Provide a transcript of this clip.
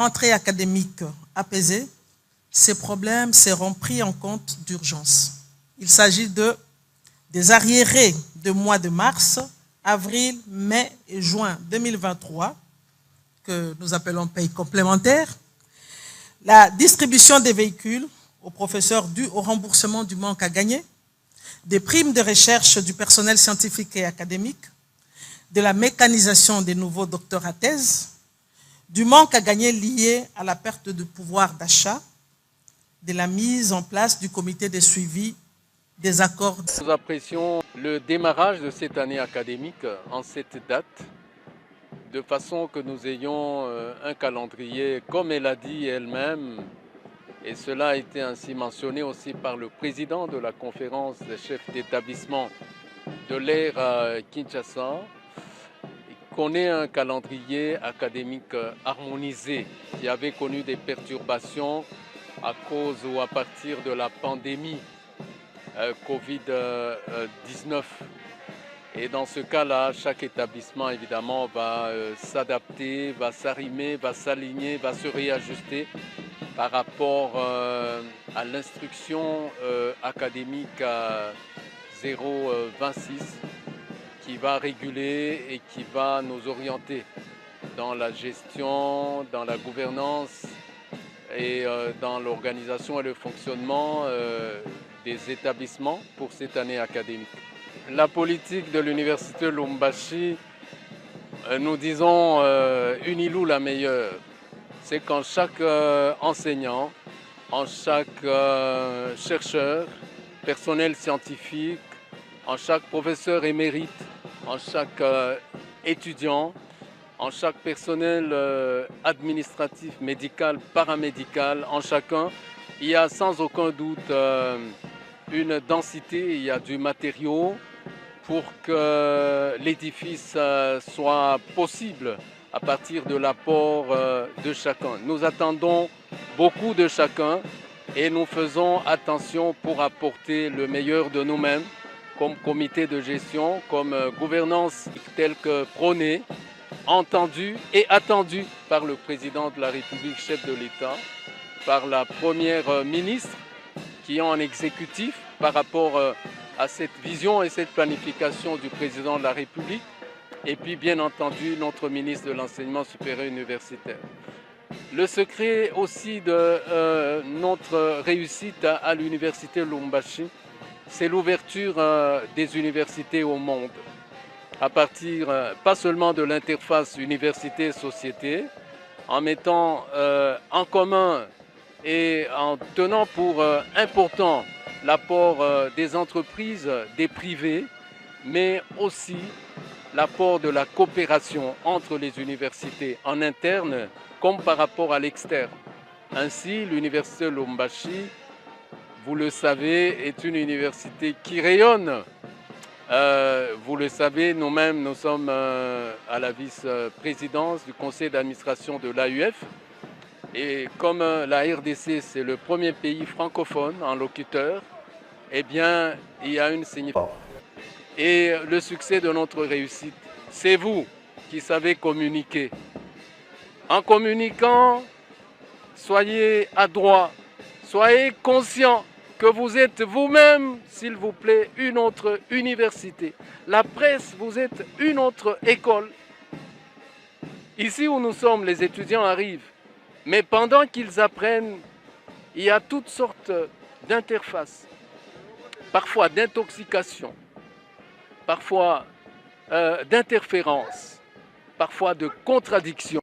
Rentrée académique apaisée, ces problèmes seront pris en compte d'urgence. Il s'agit des arriérés de mois de mars, avril, mai et juin 2023, que nous appelons paye complémentaire, la distribution des véhicules aux professeurs dû au remboursement du manque à gagner, des primes de recherche du personnel scientifique et académique, de la mécanisation des nouveaux docteurs à thèse, du manque à gagner lié à la perte de pouvoir d'achat, de la mise en place du comité de suivi des accords. Nous apprécions le démarrage de cette année académique en cette date, de façon que nous ayons un calendrier, comme elle a dit elle-même, et cela a été ainsi mentionné aussi par le président de la conférence des chefs d'établissement de l'ère à Kinshasa, qu'on ait un calendrier académique harmonisé qui avait connu des perturbations à cause ou à partir de la pandémie Covid-19. Et dans ce cas-là, chaque établissement évidemment va s'adapter, va s'arrimer, va s'aligner, va se réajuster par rapport à l'instruction académique à 0,26 qui va réguler et qui va nous orienter dans la gestion, dans la gouvernance et dans l'organisation et le fonctionnement des établissements pour cette année académique. La politique de l'université Lubumbashi, nous disons Unilou la meilleure. C'est quand chaque enseignant, en chaque chercheur, personnel scientifique, en chaque professeur émérite, en chaque étudiant, en chaque personnel administratif, médical, paramédical, en chacun, il y a sans aucun doute une densité, il y a du matériau pour que l'édifice soit possible à partir de l'apport de chacun. Nous attendons beaucoup de chacun et nous faisons attention pour apporter le meilleur de nous-mêmes comme comité de gestion, comme gouvernance telle que prônée, entendue et attendue par le président de la République, chef de l'État, par la première ministre qui est en exécutif par rapport à cette vision et cette planification du président de la République, et puis bien entendu notre ministre de l'Enseignement supérieur universitaire. Le secret aussi de notre réussite à l'université Lubumbashi, c'est l'ouverture des universités au monde, à partir pas seulement de l'interface université-société, en mettant en commun et en tenant pour important l'apport des entreprises, des privés, mais aussi l'apport de la coopération entre les universités en interne comme par rapport à l'externe. Ainsi, l'université Lubumbashi, vous le savez, est une université qui rayonne. Vous le savez, nous-mêmes, nous sommes à la vice-présidence du conseil d'administration de l'AUF. Et comme la RDC, c'est le premier pays francophone en locuteur, eh bien, il y a une signification. Et le succès de notre réussite, c'est vous qui savez communiquer. En communiquant, soyez adroits, soyez conscients que vous êtes vous-même, s'il vous plaît, une autre université. La presse, vous êtes une autre école. Ici où nous sommes, les étudiants arrivent. Mais pendant qu'ils apprennent, il y a toutes sortes d'interfaces, parfois d'intoxication, parfois d'interférences, parfois de contradictions.